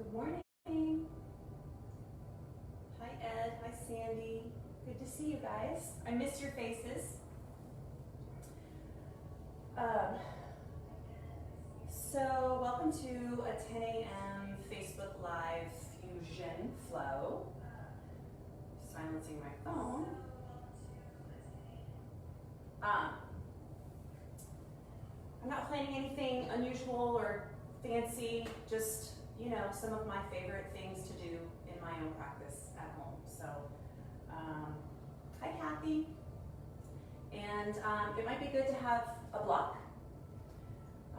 Good morning. Hi Ed, hi Sandy. Good to see you guys. I miss your faces. So welcome to a 10 a.m. Facebook Live Fusion Flow. Silencing my phone. I'm not planning anything unusual or fancy, just, you know, some of my favorite things to do in my own practice at home. So, hi Kathy. And it might be good to have a block.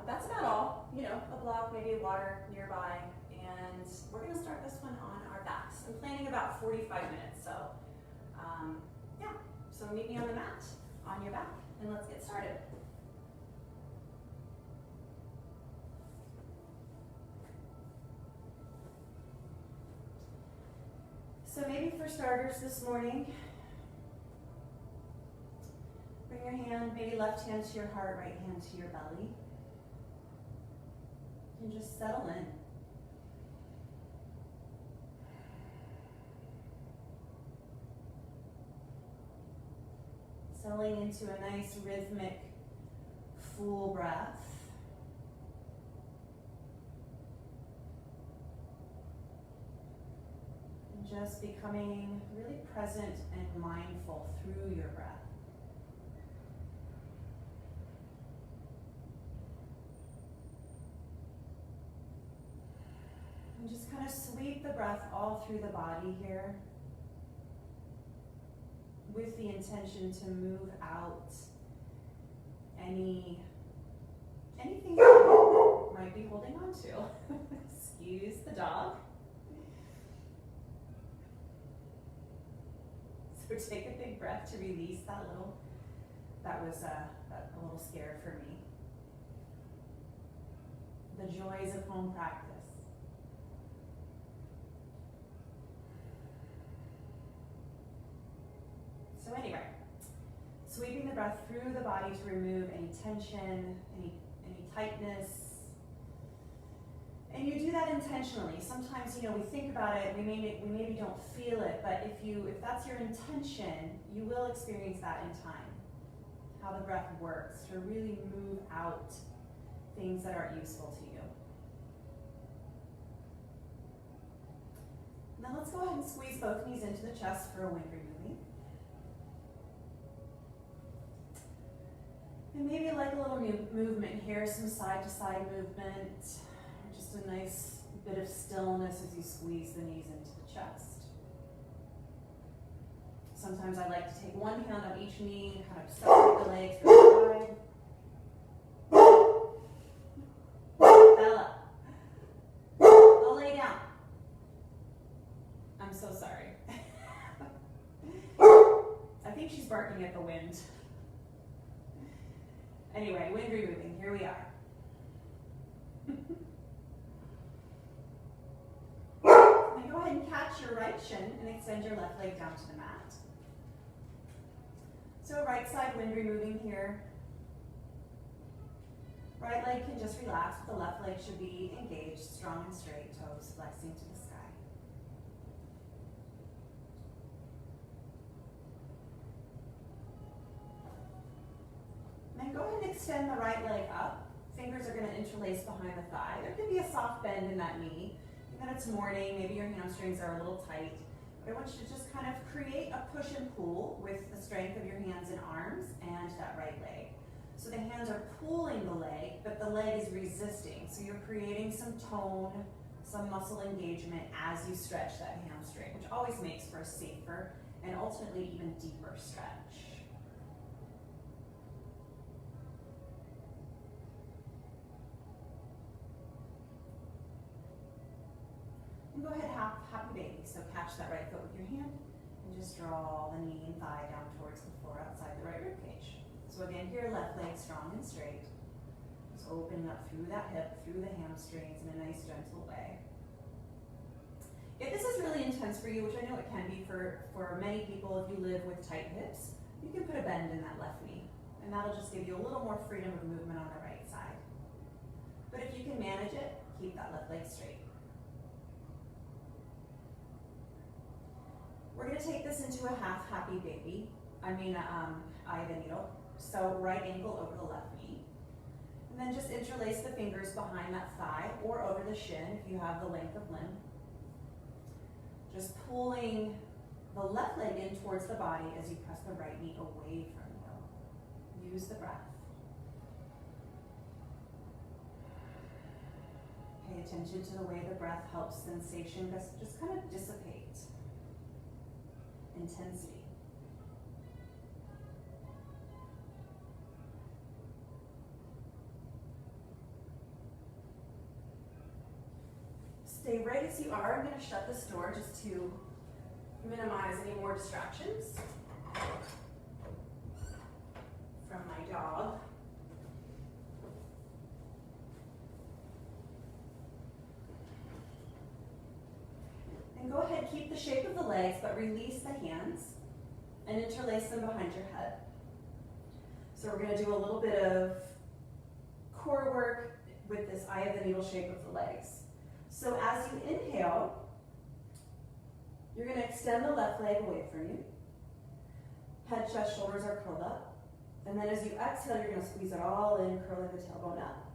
That's about all, you know, a block, maybe water nearby. And we're gonna start this one on our backs. I'm planning about 45 minutes, so yeah. So meet me on the mat, on your back, and let's get started. So maybe for starters this morning, bring your hand, maybe left hand to your heart, right hand to your belly. And just settle in. Settling into a nice rhythmic, full breath. And just becoming really present and mindful through your breath. And just kind of sweep the breath all through the body here with the intention to move out anything you might be holding on to. Excuse the dog. So take a big breath to release that was a little scared for me. The joys of home practice. So anyway, sweeping the breath through the body to remove any tension, any tightness. And you do that intentionally. Sometimes, you know, we think about it, we maybe don't feel it, but if that's your intention, you will experience that in time. How the breath works to really move out things that aren't useful to you. Now let's go ahead and squeeze both knees into the chest for a wind removing. And maybe like a little movement here, some side to side movement. Just a nice bit of stillness as you squeeze the knees into the chest. Sometimes I like to take one hand on each knee, kind of separate the legs from the side. Bella, I'll lay down. I'm so sorry. I think she's barking at the wind. Anyway, wind removing, here we are. Go ahead and catch your right shin and extend your left leg down to the mat. So right side wind removing here. Right leg can just relax, but the left leg should be engaged, strong and straight, toes flexing to the sky. Then go ahead and extend the right leg up. Fingers are going to interlace behind the thigh. There can be a soft bend in that knee. Then it's morning, maybe your hamstrings are a little tight. But I want you to just kind of create a push and pull with the strength of your hands and arms and that right leg. So the hands are pulling the leg, but the leg is resisting. So you're creating some tone, some muscle engagement as you stretch that hamstring, which always makes for a safer and ultimately even deeper stretch. And go ahead, happy baby. So catch that right foot with your hand and just draw the knee and thigh down towards the floor outside the right rib cage. So again, here, left leg strong and straight. Just opening up through that hip, through the hamstrings in a nice gentle way. If this is really intense for you, which I know it can be for many people if you live with tight hips, you can put a bend in that left knee. And that'll just give you a little more freedom of movement on the right side. But if you can manage it, keep that left leg straight. We're going to take this into a half happy baby. Eye of the needle. So right ankle over the left knee. And then just interlace the fingers behind that thigh or over the shin if you have the length of limb. Just pulling the left leg in towards the body as you press the right knee away from you. Use the breath. Pay attention to the way the breath helps sensation just kind of dissipate. Intensity. Stay right as you are. I'm going to shut this door just to minimize any more distractions from my dog. And go ahead, keep the shape of the legs, but release the hands and interlace them behind your head. So we're going to do a little bit of core work with this eye of the needle shape of the legs. So as you inhale, you're going to extend the left leg away from you. Head, chest, shoulders are curled up. And then as you exhale, you're going to squeeze it all in, curling the tailbone up.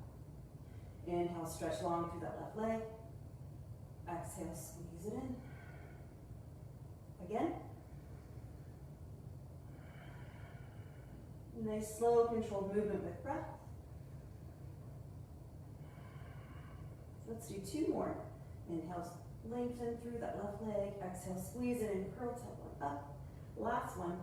Inhale, stretch long through that left leg. Exhale, squeeze it in. Again. Nice, slow, controlled movement with breath. Let's do two more. Inhale, lengthen through that left leg. Exhale, squeeze it in, curl tailbone up. Last one.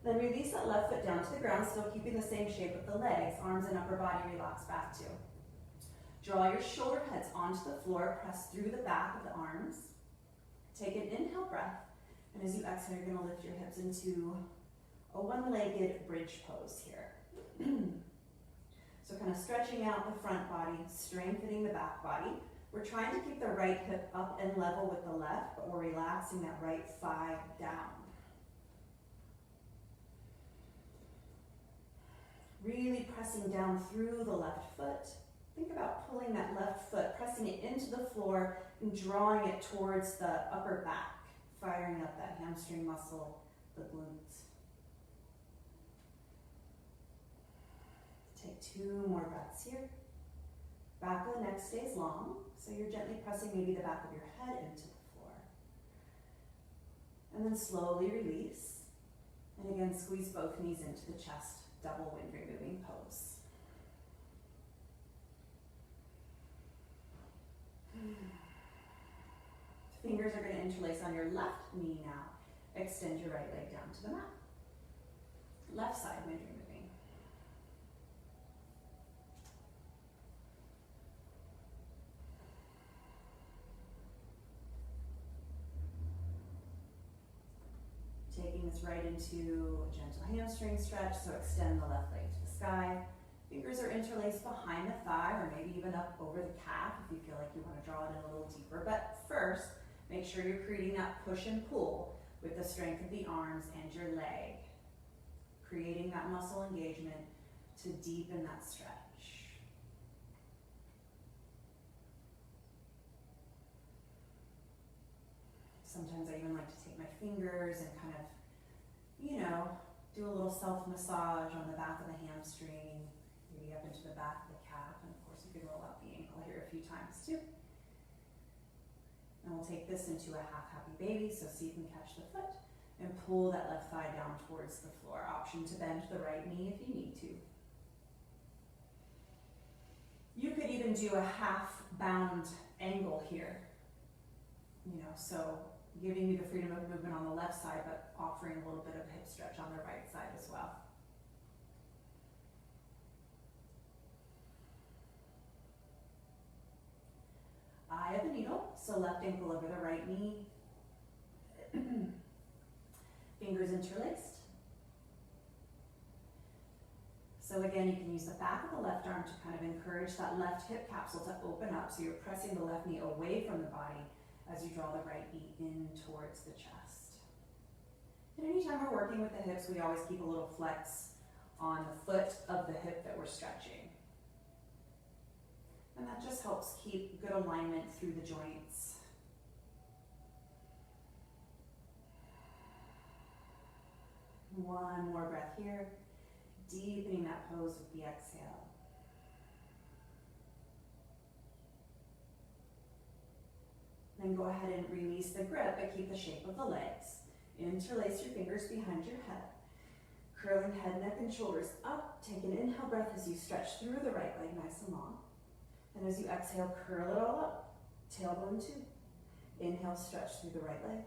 Then release that left foot down to the ground, still keeping the same shape of the legs. Arms and upper body relax back to. Draw your shoulder heads onto the floor. Press through the back of the arms. Take an inhale breath. And as you exhale, you're going to lift your hips into a one-legged bridge pose here. So kind of stretching out the front body, strengthening the back body. We're trying to keep the right hip up and level with the left, but we're relaxing that right thigh down. Really pressing down through the left foot. Think about pulling that left foot, pressing it into the floor and drawing it towards the upper back, firing up that hamstring muscle, the glutes. Take two more breaths here. Back of the neck stays long, so you're gently pressing maybe the back of your head into the floor. And then slowly release. And again, squeeze both knees into the chest, double wind removing pose. Fingers are going to interlace on your left knee now. Extend your right leg down to the mat. Left side wind removing. Taking this right into a gentle hamstring stretch, so extend the left leg to the sky. Fingers are interlaced behind the thigh or maybe even up over the calf if you feel like you want to draw it in a little deeper. But first, make sure you're creating that push and pull with the strength of the arms and your leg. Creating that muscle engagement to deepen that stretch. Sometimes I even like to take my fingers and kind of, do a little self-massage on the back of the hamstring, maybe up into the back of the calf, and of course you can roll out the ankle here a few times too. And we'll take this into a half happy baby, so see if you can catch the foot and pull that left thigh down towards the floor. Option to bend the right knee if you need to. You could even do a half bound angle here, so giving you the freedom of movement on the left side, but offering a little bit of hip stretch on the right side as well. Eye of the needle, so left ankle over the right knee. Fingers interlaced. So again, you can use the back of the left arm to kind of encourage that left hip capsule to open up, so you're pressing the left knee away from the body as you draw the right knee in towards the chest. And anytime we're working with the hips, we always keep a little flex on the foot of the hip that we're stretching. And that just helps keep good alignment through the joints One more breath here, deepening that pose with the exhale. Then go ahead and release the grip, but keep the shape of the legs. Interlace your fingers behind your head. Curling head, neck, and shoulders up. Take an inhale breath as you stretch through the right leg nice and long. And as you exhale, curl it all up. Tailbone 2. Inhale, stretch through the right leg.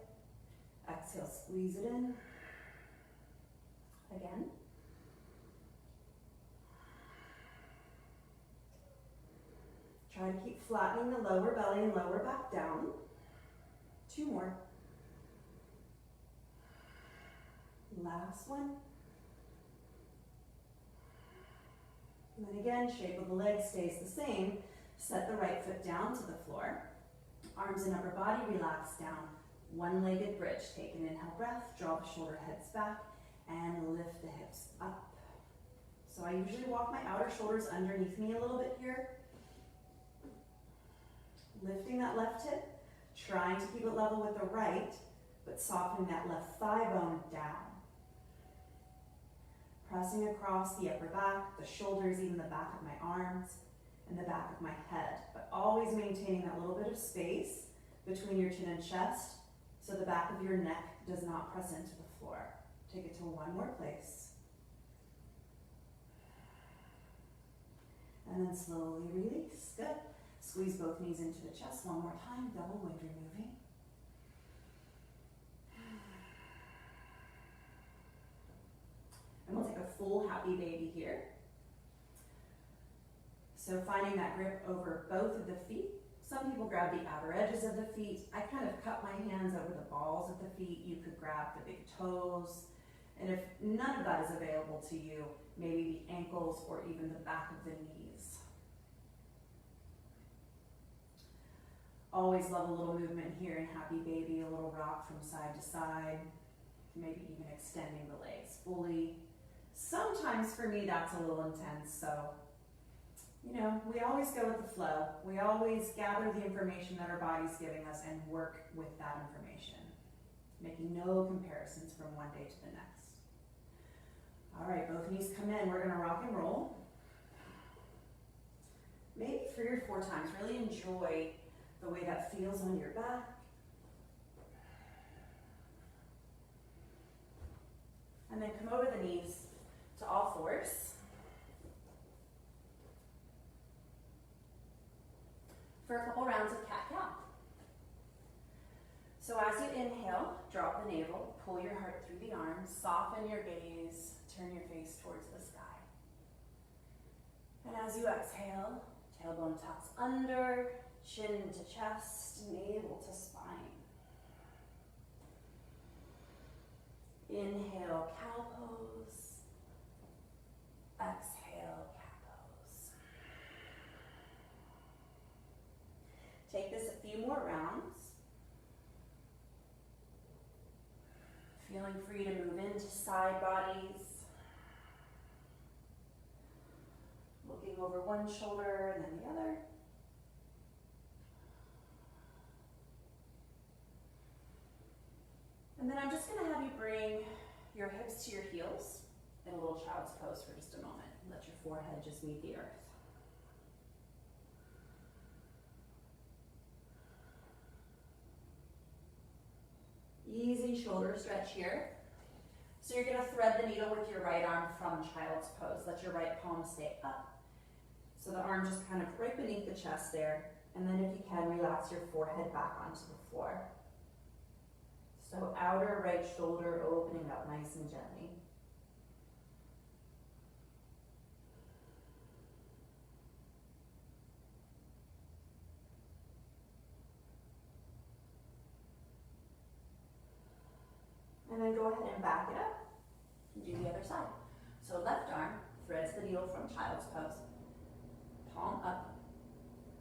Exhale, squeeze it in. Again. Try to keep flattening the lower belly and lower back down. 2 more. Last one. And then again, shape of the leg stays the same. Set the right foot down to the floor. Arms and upper body relax down. One-legged bridge. Take an inhale breath. Draw the shoulder heads back and lift the hips up. So I usually walk my outer shoulders underneath me a little bit here. Lifting that left hip. Trying to keep it level with the right, but softening that left thigh bone down. Pressing across the upper back, the shoulders, even the back of my arms, and the back of my head, but always maintaining that little bit of space between your chin and chest so the back of your neck does not press into the floor. Take it to one more place. And then slowly release. Good. Squeeze both knees into the chest one more time, double wind removing. And we'll take a full happy baby here. So finding that grip over both of the feet. Some people grab the outer edges of the feet. I kind of cup my hands over the balls of the feet. You could grab the big toes. And if none of that is available to you, maybe the ankles or even the back of the knees. Always love a little movement here in happy baby, a little rock from side to side, maybe even extending the legs fully. Sometimes for me that's a little intense, so you know, we always go with the flow. We always gather the information that our body's giving us and work with that information, making no comparisons from one day to the next. All right, both knees come in. We're gonna rock and roll. Maybe 3 or 4 times. Really enjoy the way that feels on your back. And then come over the knees to all fours. For a couple rounds of cat-cow. So as you inhale, drop the navel, pull your heart through the arms, soften your gaze, turn your face towards the sky. And as you exhale, tailbone tucks under, chin to chest, navel to spine. Inhale, cow pose. Exhale, cat pose. Take this a few more rounds. Feeling free to move into side bodies. Looking over one shoulder and then the other. And then I'm just going to have you bring your hips to your heels in a little child's pose for just a moment. Let your forehead just meet the earth. Easy shoulder stretch here. So you're going to thread the needle with your right arm from child's pose. Let your right palm stay up. So the arm just kind of right beneath the chest there. And then if you can, relax your forehead back onto the floor. So outer right shoulder opening up nice and gently. And then go ahead and back it up and do the other side. So left arm threads the needle from child's pose. Palm up.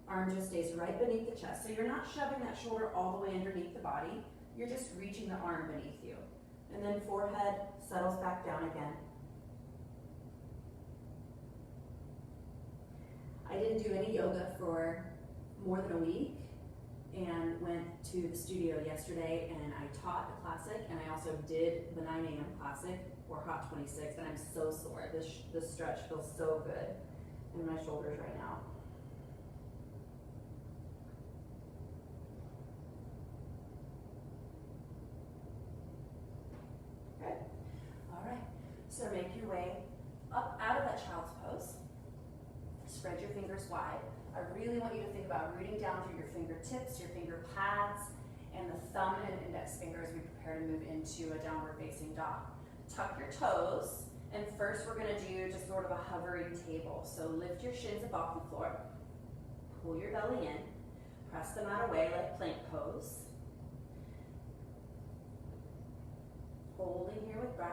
Arm just stays right beneath the chest. So you're not shoving that shoulder all the way underneath the body. You're just reaching the arm beneath you. And then forehead settles back down again. I didn't do any yoga for more than a week and went to the studio yesterday and I taught the classic and I also did the 9 a.m. classic or hot 26, and I'm so sore. This stretch feels so good in my shoulders right now. Good. All right. So make your way up out of that child's pose. Spread your fingers wide. I really want you to think about rooting down through your fingertips, your finger pads, and the thumb and index finger as we prepare to move into a downward facing dog. Tuck your toes, and first we're going to do just sort of a hovering table. So lift your shins above the floor, pull your belly in, press them out away like plank pose. Holding here with breath.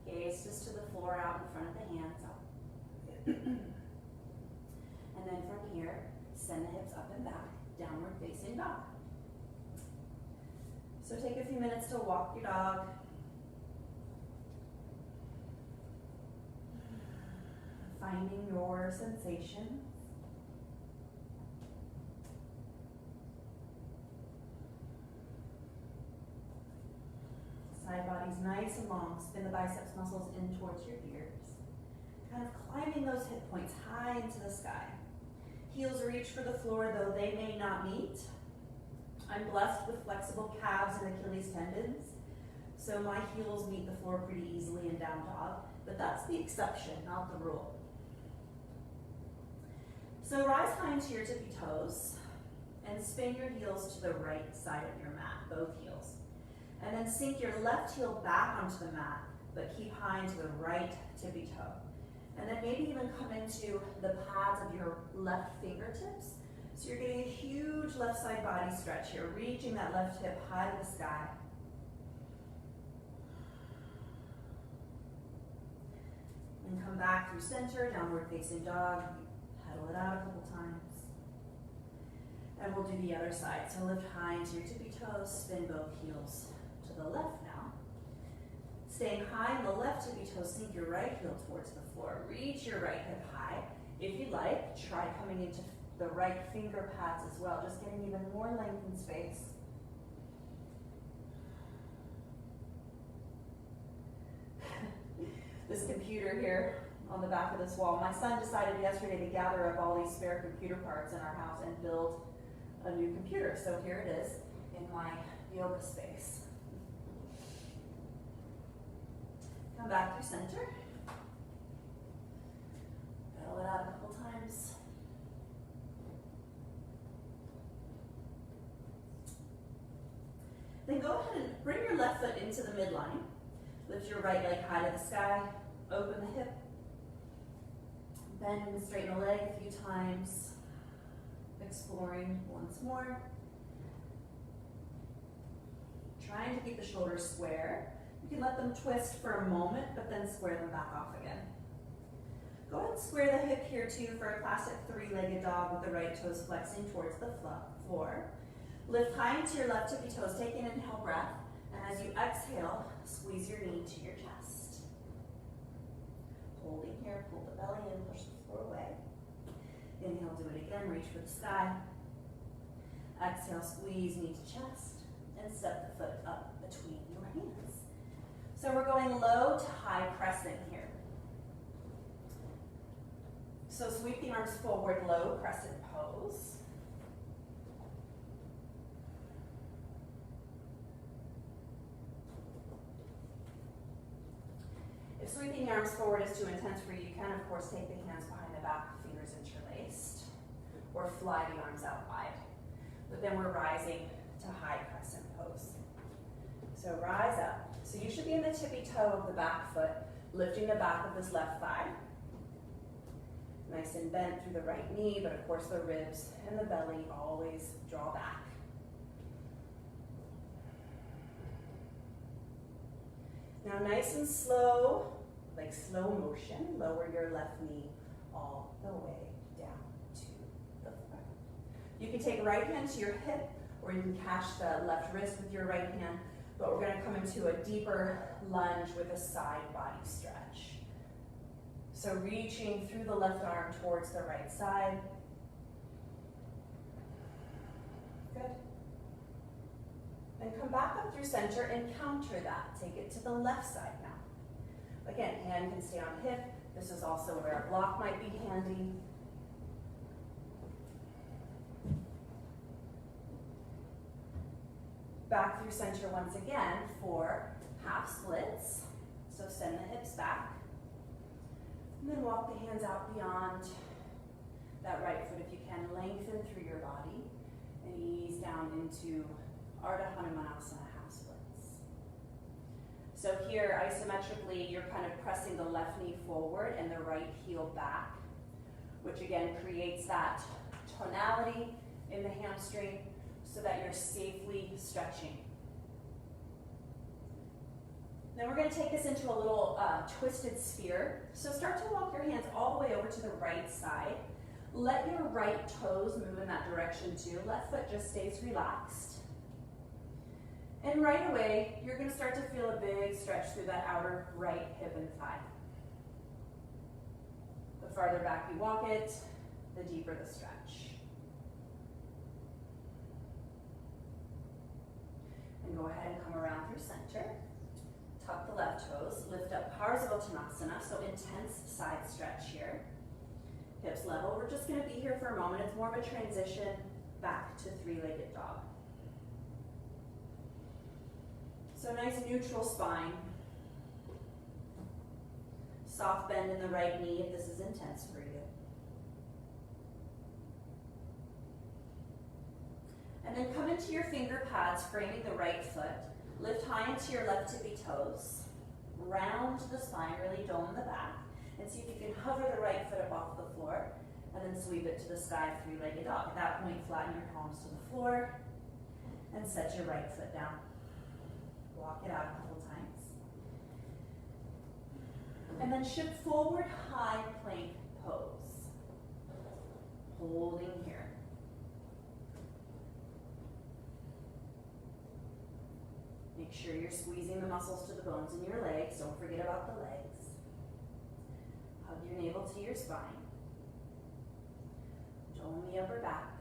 Gaze just to the floor out in front of the hands up. And then from here, send the hips up and back, downward facing dog. So take a few minutes to walk your dog. Finding your sensations. Side body's nice and long. Spin the biceps muscles in towards your ears. Kind of climbing those hip points high into the sky. Heels reach for the floor, though they may not meet. I'm blessed with flexible calves and Achilles tendons, so my heels meet the floor pretty easily in down dog, but that's the exception, not the rule. So rise high into your tippy toes and spin your heels to the right side of your mat, both heels. And then sink your left heel back onto the mat, but keep high into the right tippy toe. And then maybe even come into the pads of your left fingertips. So you're getting a huge left side body stretch here, reaching that left hip high to the sky. And come back through center, downward facing dog. Pedal it out a couple times. And we'll do the other side. So lift high into your tippy toes, spin both heels to the left now. Staying high in the left tippy toe, sink your right heel towards the floor. Reach your right hip high. If you like, try coming into the right finger pads as well, just getting even more length and space. This computer here on the back of this wall, my son decided yesterday to gather up all these spare computer parts in our house and build a new computer. So here it is in my yoga space. Come back through center. Pedal it out a couple times. Then go ahead and bring your left foot into the midline. Lift your right leg high to the sky. Open the hip. Bend and straighten the leg a few times. Exploring once more. Trying to keep the shoulders square. You can let them twist for a moment, but then square them back off again. Go ahead and square the hip here too for a classic three-legged dog with the right toes flexing towards the floor. Lift high into your left tippy toes, take an inhale breath, and as you exhale, squeeze your knee to your chest. Holding here, pull the belly in, push the floor away. Inhale, do it again, reach for the sky. Exhale, squeeze knee to chest, and step the foot up between your hands. So we're going low to high crescent here. So sweep the arms forward, low crescent pose. If sweeping the arms forward is too intense for you, you can of course take the hands behind the back, fingers interlaced, or fly the arms out wide. But then we're rising to high crescent pose. So rise up. So you should be in the tippy toe of the back foot, lifting the back of this left thigh. Nice and bent through the right knee, but of course the ribs and the belly always draw back. Now nice and slow, like slow motion, lower your left knee all the way down to the floor. You can take right hand to your hip, or you can catch the left wrist with your right hand, but we're going to come into a deeper lunge with a side body stretch. So reaching through the left arm towards the right side. Good. Then come back up through center and counter that. Take it to the left side now. Again, hand can stay on hip. This is also where a block might be handy. Back through center once again for half splits. So send the hips back. And then walk the hands out beyond that right foot if you can. Lengthen through your body and ease down into Ardha Hanumanasana, half splits. So here, isometrically, you're kind of pressing the left knee forward and the right heel back, which again creates that tonality in the hamstring so that you're safely stretching. Then we're going to take this into a little twisted sphere. So start to walk your hands all the way over to the right side. Let your right toes move in that direction too. Left foot just stays relaxed. And right away, you're going to start to feel a big stretch through that outer right hip and thigh. The farther back you walk it, the deeper the stretch. And go ahead and come around through center. Tuck the left toes, lift up Parsvottanasana, so intense side stretch here. Hips level. We're just going to be here for a moment. It's more of a transition back to three-legged dog. So nice neutral spine. Soft bend in the right knee if this is intense for you. And then come into your finger pads, framing the right foot. Lift high into your left tippy toes. Round the spine, really dome the back. And see if you can hover the right foot up off the floor. And then sweep it to the sky, three-legged dog. At that point, flatten your palms to the floor. And set your right foot down. Walk it out a couple times. And then shift forward, high plank pose. Holding here. Make sure you're squeezing the muscles to the bones in your legs. Don't forget about the legs. Hug your navel to your spine. Dome the upper back.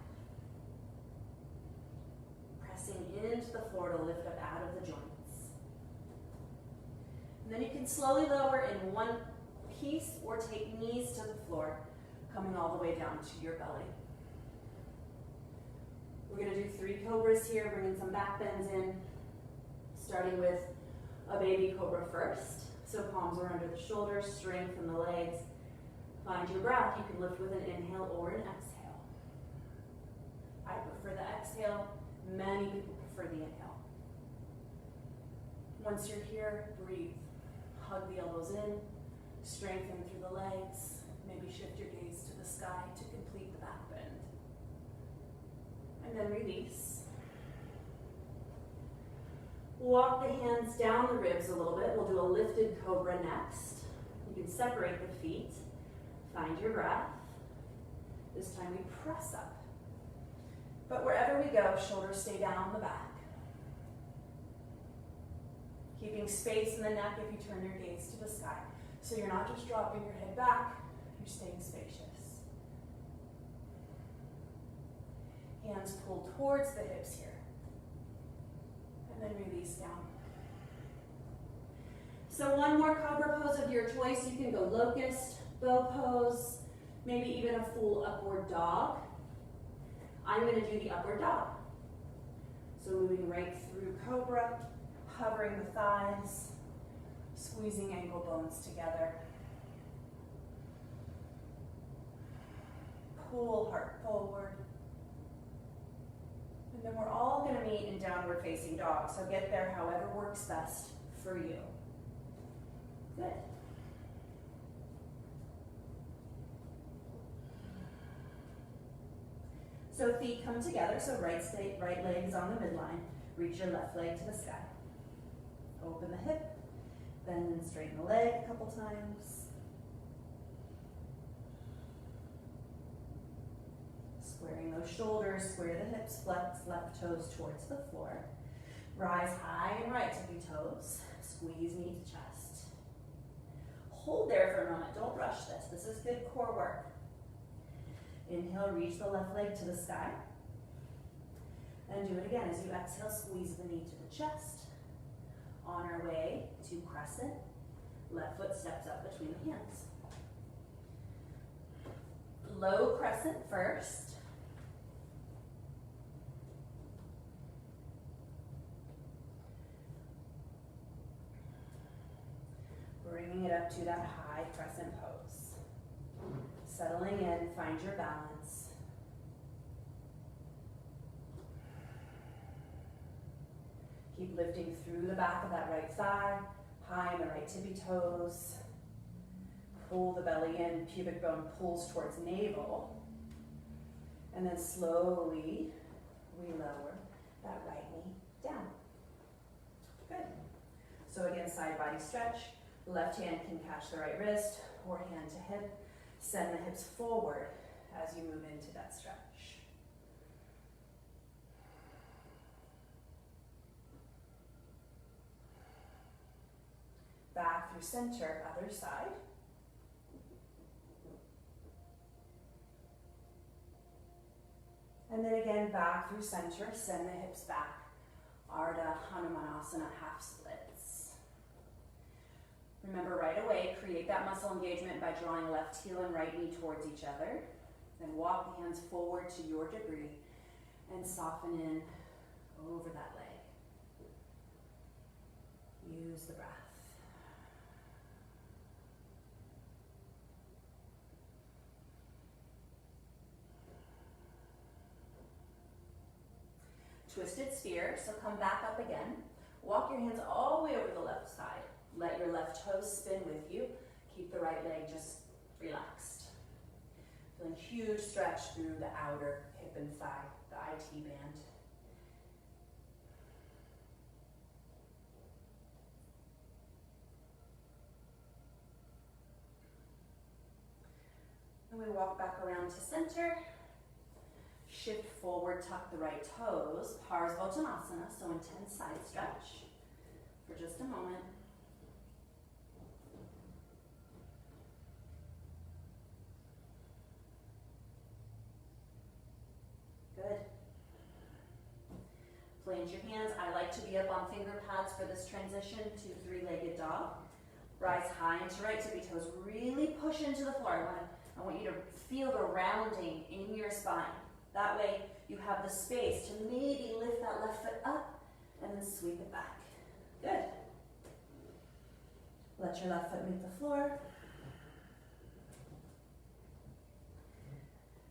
Pressing into the floor to lift up out of the joints. And then you can slowly lower in one piece or take knees to the floor, coming all the way down to your belly. We're going to do 3 cobras here, bringing some back bends in, starting with a baby cobra first. So palms are under the shoulders, strengthen the legs. Find your breath. You can lift with an inhale or an exhale. I prefer the exhale. Many people prefer the inhale. Once you're here, breathe. Hug the elbows in, strengthen through the legs, maybe shift your gaze to the sky to complete the back bend. And then release. Walk the hands down the ribs a little bit. We'll do a lifted cobra next. You can separate the feet, find your breath. This time we press up. But wherever we go, shoulders stay down the back. Keeping space in the neck if you turn your gaze to the sky. So you're not just dropping your head back, you're staying spacious. Hands pull towards the hips here. And then release down. So one more cobra pose of your choice. You can go locust, bow pose, maybe even a full upward dog. I'm going to do the upward dog. So moving right through cobra, hovering the thighs, squeezing ankle bones together. Pull heart forward. And then we're all going to meet in downward facing dog. So get there however works best for you. Good. So feet come together, so right leg is on the midline. Reach your left leg to the sky. Open the hip, bend and straighten the leg a couple times. Squaring those shoulders, square the hips, flex left toes towards the floor. Rise high and right tippy toes. Squeeze knee to chest. Hold there for a moment, don't rush this. This is good core work. Inhale, reach the left leg to the sky. And do it again. As you exhale, squeeze the knee to the chest. On our way to crescent, left foot steps up between the hands. Low crescent first. Bringing it up to that high crescent pose. Settling in, find your balance. Keep lifting through the back of that right thigh, high in the right tippy toes. Pull the belly in, pubic bone pulls towards navel. And then slowly we lower that right knee down. Good. So again, side body stretch. Left hand can catch the right wrist or hand to hip. Send the hips forward as you move into that stretch. Back through center, other side. And then again, back through center, send the hips back. Ardha Hanumanasana, half splits. Remember right away, create that muscle engagement by drawing left heel and right knee towards each other. Then walk the hands forward to your degree and soften in over that leg. Use the breath. Twisted sphere, so come back up again. Walk your hands all the way over the left side. Let your left toes spin with you. Keep the right leg just relaxed. Feeling huge stretch through the outer hip and thigh, the IT band. And we walk back around to center. Shift forward, tuck the right toes. Parsvottanasana, so intense side stretch for just a moment. Good. Flange your hands. I like to be up on finger pads for this transition to three-legged dog. Rise high into right tippy toes. Really push into the floor. I want you to feel the rounding in your spine. That way you have the space to maybe lift that left foot up and then sweep it back. Good. Let your left foot meet the floor.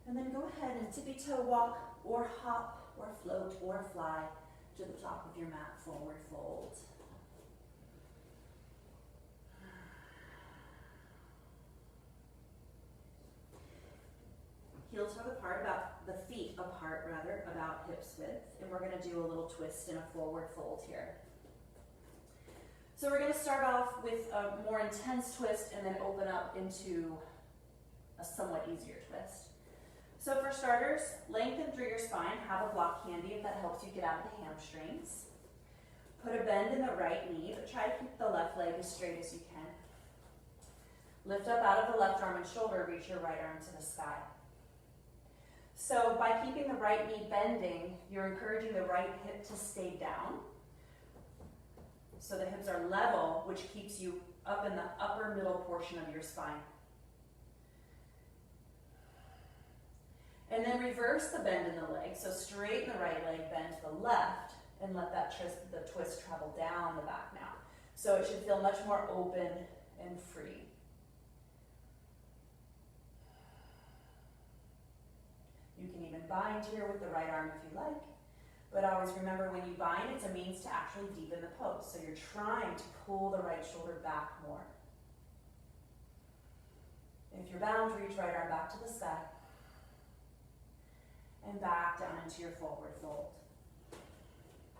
And then go ahead and tippy toe walk or hop or float or fly to the top of your mat, forward fold. Heel toe apart, about the feet apart rather, about hips width. And we're gonna do a little twist in a forward fold here. So we're gonna start off with a more intense twist and then open up into a somewhat easier twist. So for starters, lengthen through your spine, have a block handy if that helps you get out of the hamstrings. Put a bend in the right knee, but try to keep the left leg as straight as you can. Lift up out of the left arm and shoulder, reach your right arm to the sky. So by keeping the right knee bending, you're encouraging the right hip to stay down. So the hips are level, which keeps you up in the upper middle portion of your spine. And then reverse the bend in the leg. So straighten the right leg, bend to the left, and let that the twist travel down the back now. So it should feel much more open and free. You can even bind here with the right arm if you like, but always remember when you bind, it's a means to actually deepen the pose. So you're trying to pull the right shoulder back more. If you're bound, reach right arm back to the sky and back down into your forward fold.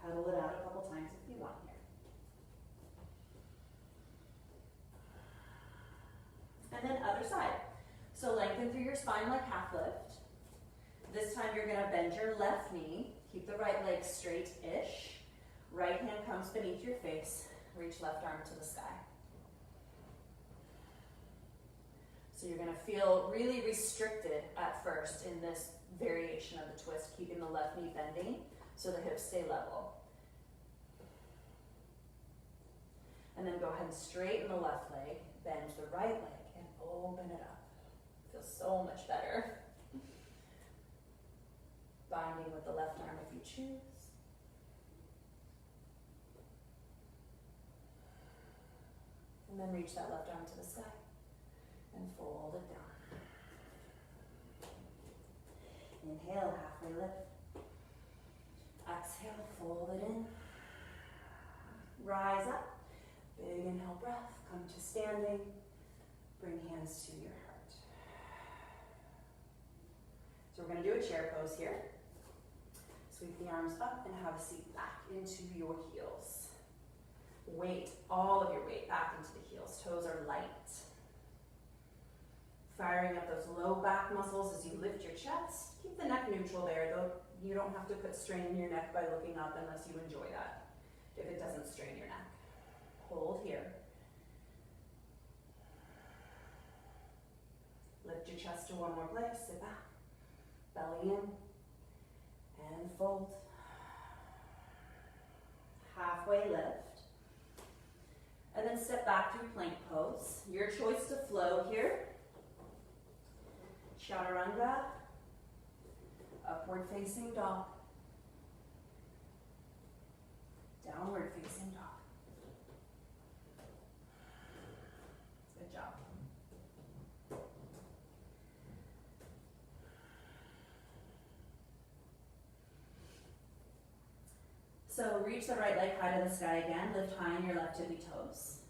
Pedal it out a couple times if you want here. And then other side. So lengthen through your spine like half lift. This time you're gonna bend your left knee, keep the right leg straight-ish. Right hand comes beneath your face, reach left arm to the sky. So you're gonna feel really restricted at first in this variation of the twist, keeping the left knee bending. so the hips stay level. And then go ahead and straighten the left leg, bend the right leg, and open it up. Feels so much better. Binding with the left arm if you choose. And then reach that left arm to the sky and fold it down. Inhale, halfway lift. Exhale, fold it in. Rise up. Big inhale breath. Come to standing. Bring hands to your heart. So we're going to do a chair pose here. Sweep the arms up and have a seat back into your heels. Weight, all of your weight back into the heels. Toes are light. Firing up those low back muscles as you lift your chest. Keep the neck neutral there, though you don't have to put strain in your neck by looking up unless you enjoy that, if it doesn't strain your neck. Hold here. Lift your chest to one more place, sit back. Belly in, and fold. Halfway lift. And then step back to plank pose. Your choice to flow here. Chaturanga, upward facing dog, downward facing dog. Good job. So reach the right leg high to the sky again, lift high on your left tippy toes.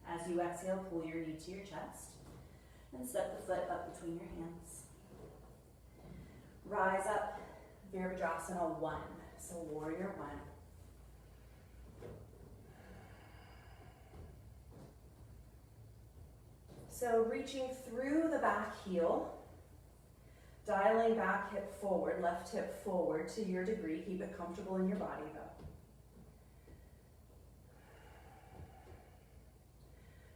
As you exhale, pull your knee to your chest. And step the foot up between your hands. Rise up, Virabhadrasana 1, so warrior 1. So reaching through the back heel, dialing back hip forward, left hip forward to your degree. Keep it comfortable in your body though.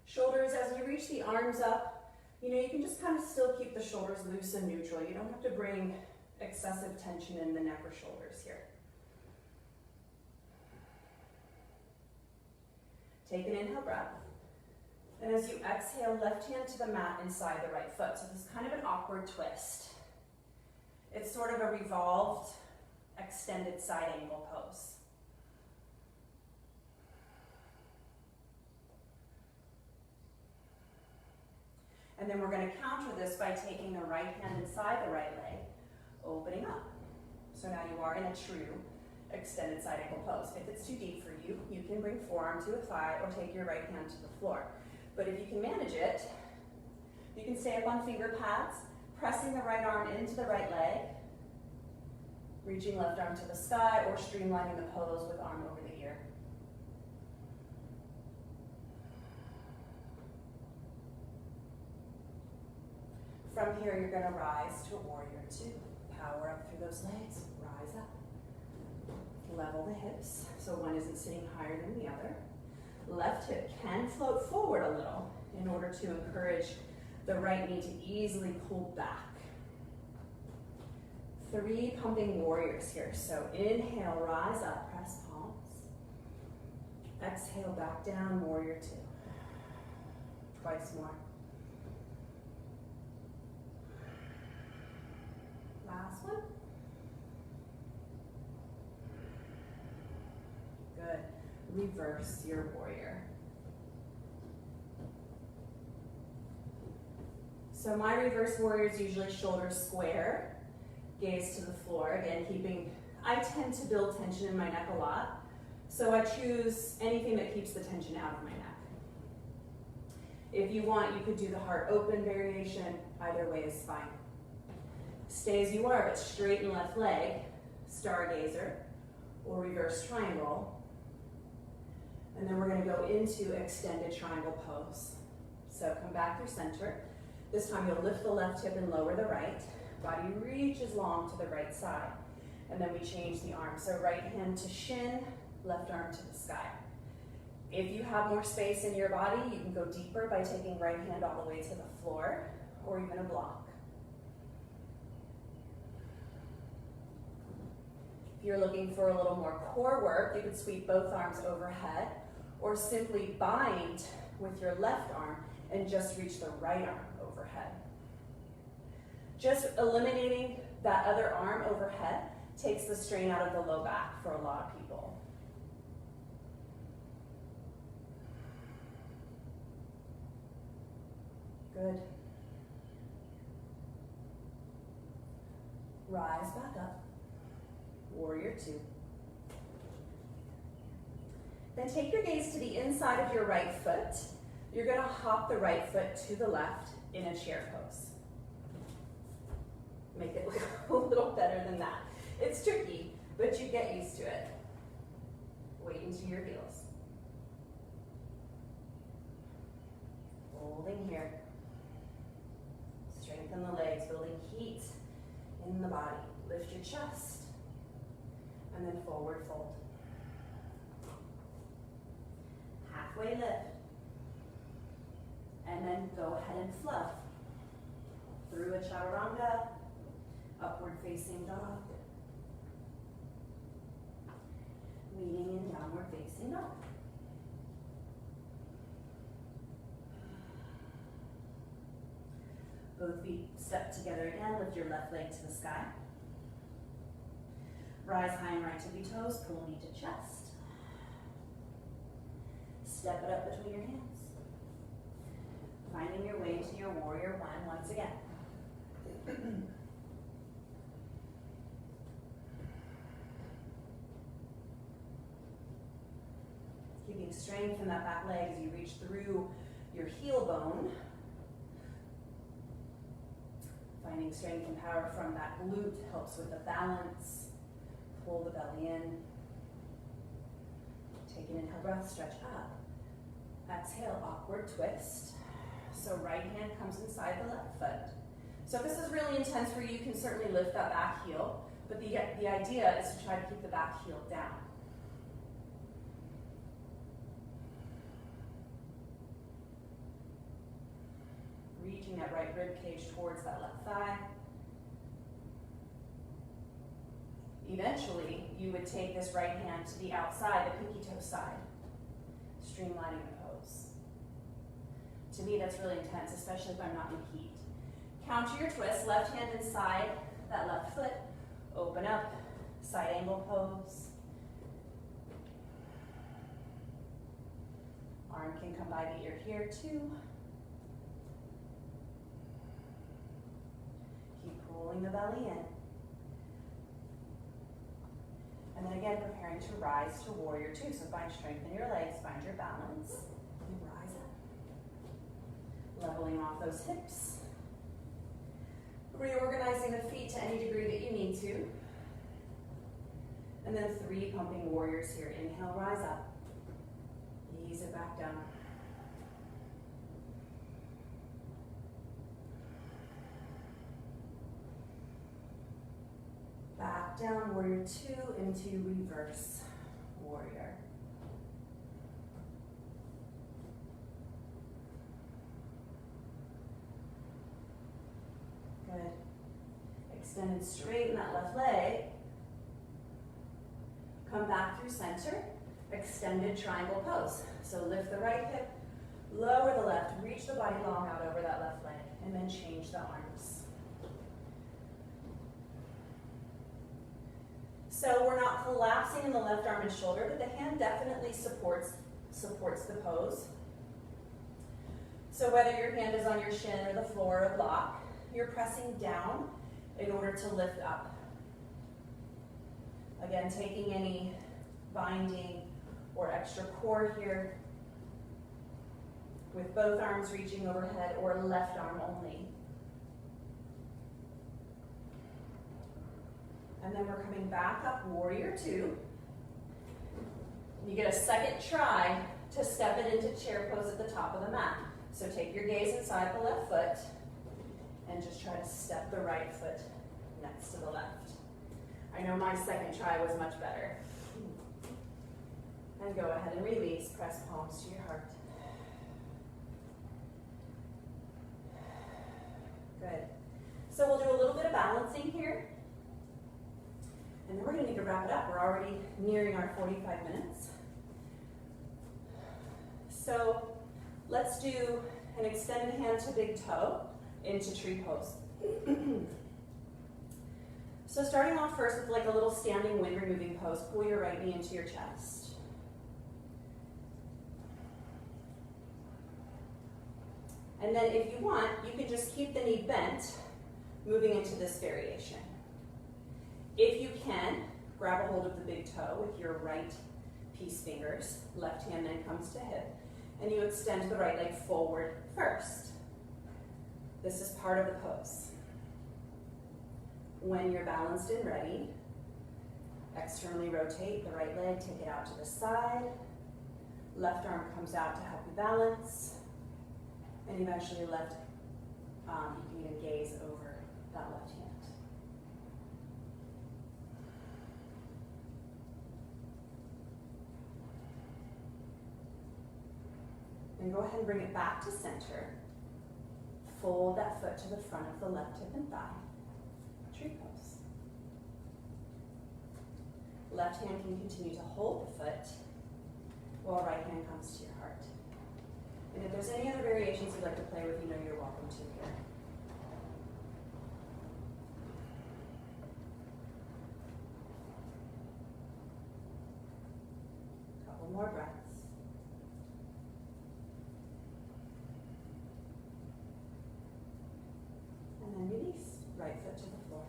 Shoulders, as you reach the arms up, you can just kind of still keep the shoulders loose and neutral. You don't have to bring excessive tension in the neck or shoulders here. Take an inhale breath. And as you exhale, left hand to the mat inside the right foot. So this is kind of an awkward twist. It's sort of a revolved, extended side angle pose. And then we're going to counter this by taking the right hand inside the right leg, opening up. So now you are in a true extended side angle pose. If it's too deep for you, you can bring forearm to a thigh or take your right hand to the floor. But if you can manage it, you can stay up on finger pads, pressing the right arm into the right leg, reaching left arm to the sky, or streamlining the pose with arm over the ear. From here, you're going to rise to warrior 2. Power up through those legs, rise up. Level the hips, so one isn't sitting higher than the other. Left hip can float forward a little in order to encourage the right knee to easily pull back. 3 pumping warriors here. So inhale, rise up, press palms. Exhale, back down, warrior 2. Twice more. Last one. Good. Reverse your warrior. So my reverse warrior is usually shoulders square, gaze to the floor. Again, I tend to build tension in my neck a lot, so I choose anything that keeps the tension out of my neck. If you want, you could do the heart open variation. Either way is fine. Stay as you are, but straighten left leg, stargazer, or reverse triangle. And then we're going to go into extended triangle pose. So come back through center. This time you'll lift the left hip and lower the right. Body reaches long to the right side. And then we change the arm. So right hand to shin, left arm to the sky. If you have more space in your body, you can go deeper by taking right hand all the way to the floor, or even a block. If you're looking for a little more core work, you could sweep both arms overhead or simply bind with your left arm and just reach the right arm overhead. Just eliminating that other arm overhead takes the strain out of the low back for a lot of people. Good. Rise back up. Warrior two. Then take your gaze to the inside of your right foot. You're going to hop the right foot to the left in a chair pose. Make it look a little better than that. It's tricky, but you get used to it. Weight into your heels. Holding here. Strengthen the legs, building heat in the body. Lift your chest, and then forward fold. Halfway lift, and then go ahead and flow through a chaturanga, upward facing dog, meeting in downward facing dog. Both feet step together again, lift your left leg to the sky. Rise high and right tippy toes, pull knee to chest. Step it up between your hands. Finding your way to your warrior one once again. Keeping strength in that back leg as you reach through your heel bone. Finding strength and power from that glute helps with the balance. Pull the belly in. Take an inhale breath, stretch up. Exhale, awkward twist. So right hand comes inside the left foot. So if this is really intense for you, you can certainly lift that back heel, but the idea is to try to keep the back heel down. Reaching that right rib cage towards that left thigh. Eventually, you would take this right hand to the outside, the pinky toe side, streamlining the pose. To me, that's really intense, especially if I'm not in heat. Counter your twist, left hand inside that left foot, open up, side angle pose. Arm can come by the ear here too. Keep pulling the belly in. And then again, preparing to rise to warrior two. So find strength in your legs, find your balance, and rise up. Leveling off those hips. Reorganizing the feet to any degree that you need to. And then 3 pumping warriors here. Inhale, rise up. Ease it back down. Back down, warrior two, into reverse warrior. Good. Extend and straighten that left leg. Come back through center. Extended triangle pose. So lift the right hip, lower the left, reach the body long out over that left leg, and then change the arms. So we're not collapsing in the left arm and shoulder, but the hand definitely supports the pose. So whether your hand is on your shin or the floor or a block, you're pressing down in order to lift up. Again, taking any binding or extra core here with both arms reaching overhead or left arm only. And then we're coming back up, warrior two. You get a second try to step it into chair pose at the top of the mat. So take your gaze inside the left foot and just try to step the right foot next to the left. I know my second try was much better. And go ahead and release, press palms to your heart. Good. So we'll do a little bit of balancing here. And then we're going to need to wrap it up. We're already nearing our 45 minutes. So let's do an extended hand to big toe into tree pose. So starting off first with like a little standing wind removing pose, pull your right knee into your chest. And then if you want, you can just keep the knee bent, moving into this variation. If you can, grab a hold of the big toe with your right peace fingers, left hand then comes to hip, and you extend the right leg forward first. This is part of the pose. When you're balanced and ready, externally rotate the right leg, take it out to the side, left arm comes out to help you balance, and eventually left, you can even gaze over that left hand. And go ahead and bring it back to center. Fold that foot to the front of the left hip and thigh. Tree pose. Left hand can continue to hold the foot while right hand comes to your heart. And if there's any other variations you'd like to play with, you know you're welcome to here. Couple more breaths. And then release, right foot to the floor.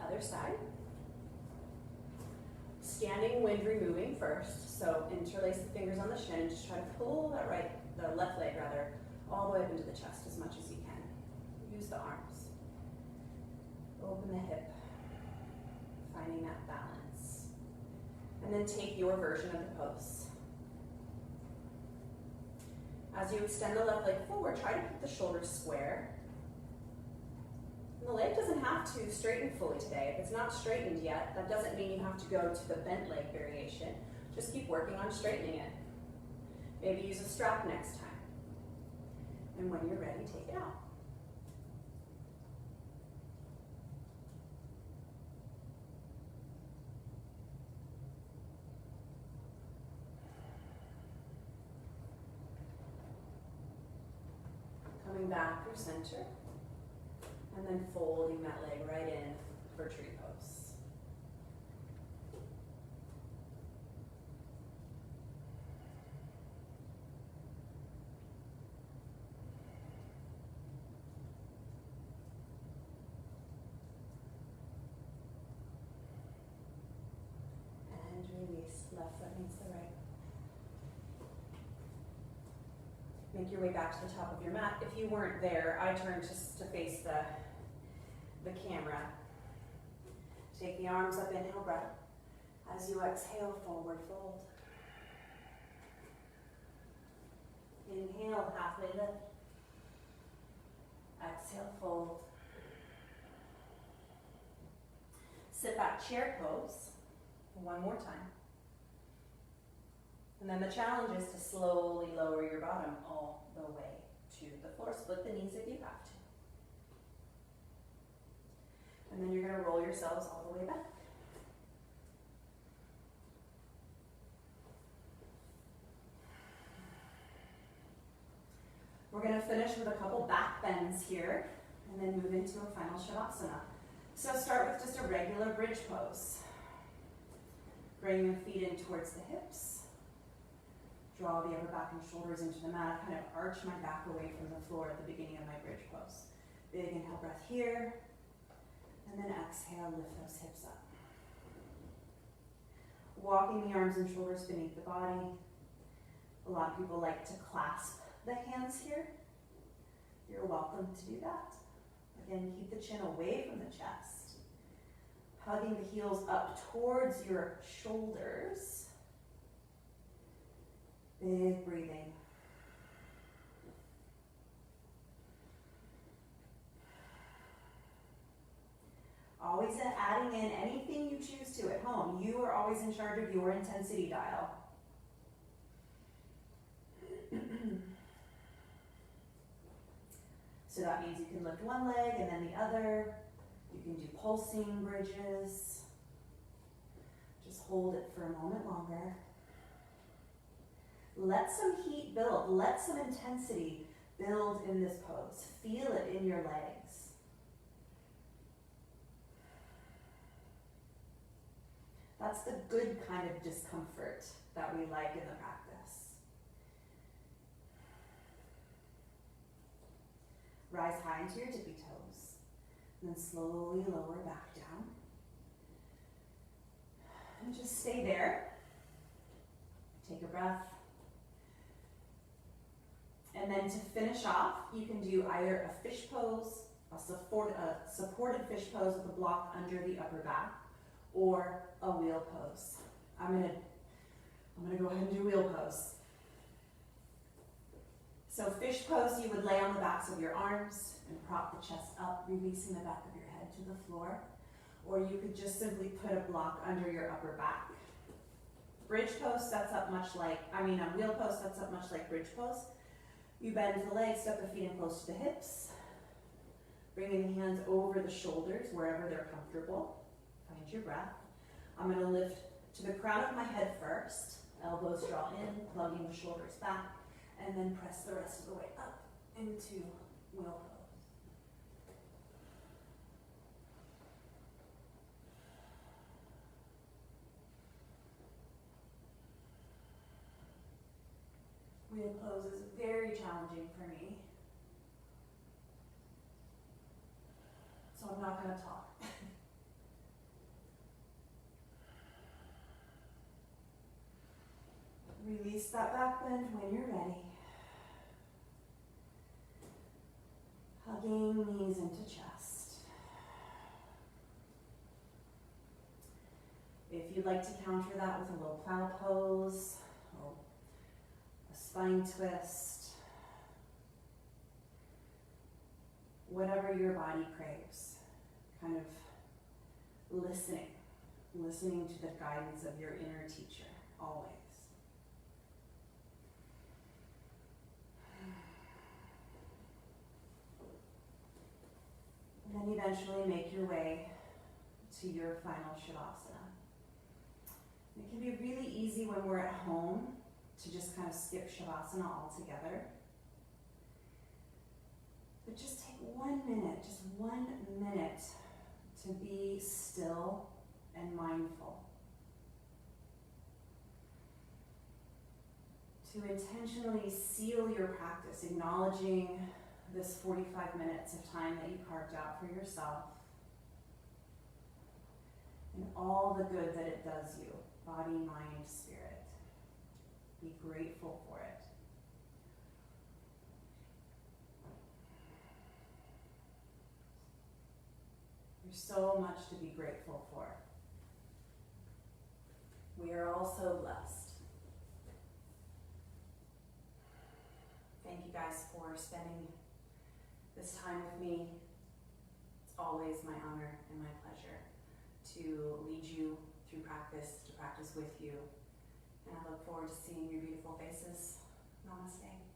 Other side. Standing wind removing first, so interlace the fingers on the shin and just try to pull the left leg all the way up into the chest as much as you can. Use the arms. Open the hip, finding that balance. And then take your version of the pose. As you extend the left leg forward, try to keep the shoulders square. And the leg doesn't have to straighten fully today. If it's not straightened yet, that doesn't mean you have to go to the bent leg variation. Just keep working on straightening it. Maybe use a strap next time. And when you're ready, take it out. Coming back through center, and then folding that leg right in for tree pose. And release, left foot meets the right. Make your way back to the top of your mat. If you weren't there, I turned just to face the camera. Take the arms up, inhale, breath. As you exhale, forward fold. Inhale, halfway lift. Exhale, fold. Sit back, chair pose. One more time. And then the challenge is to slowly lower your bottom all the way to the floor. Split the knees if you have to. And then you're going to roll yourselves all the way back. We're going to finish with a couple back bends here, and then move into a final Shavasana. So start with just a regular bridge pose. Bring your feet in towards the hips. Draw the upper back and shoulders into the mat. Kind of arch my back away from the floor at the beginning of my bridge pose. Big inhale breath here. And then exhale, lift those hips up. Walking the arms and shoulders beneath the body. A lot of people like to clasp the hands here. You're welcome to do that. Again, keep the chin away from the chest. Hugging the heels up towards your shoulders. Big breathing. Always adding in anything you choose to at home. You are always in charge of your intensity dial. So that means you can lift one leg and then the other. You can do pulsing bridges. Just hold it for a moment longer. Let some heat build, let some intensity build in this pose. Feel it in your legs. That's the good kind of discomfort that we like in the practice. Rise high into your tippy toes, and then slowly lower back down. And just stay there. Take a breath. And then to finish off, you can do either a fish pose, a supported fish pose with a block under the upper back, or a wheel pose. I'm gonna go ahead and do wheel pose. So fish pose, you would lay on the backs of your arms and prop the chest up, releasing the back of your head to the floor. Or you could just simply put a block under your upper back. Bridge pose sets up much like, wheel pose sets up much like bridge pose. You bend the legs, step the feet in close to the hips, bringing the hands over the shoulders wherever they're comfortable. Find your breath. I'm going to lift to the crown of my head first. Elbows draw in, plugging the shoulders back, and then press the rest of the way up into wheel pose. Wheel pose is very challenging for me, so I'm not going to talk. Release that back bend when you're ready. Hugging knees into chest. If you'd like to counter that with a low plow pose, or a spine twist, whatever your body craves, kind of listening to the guidance of your inner teacher, always. And then eventually make your way to your final Shavasana. It can be really easy when we're at home to just kind of skip Shavasana altogether. But just take 1 minute, just 1 minute to be still and mindful. To intentionally seal your practice, acknowledging this 45 minutes of time that you carved out for yourself and all the good that it does you, body, mind, spirit. Be grateful for it. There's so much to be grateful for. We are all so blessed. Thank you guys for spending this time with me. It's always my honor and my pleasure to lead you through practice, to practice with you. And I look forward to seeing your beautiful faces. Namaste.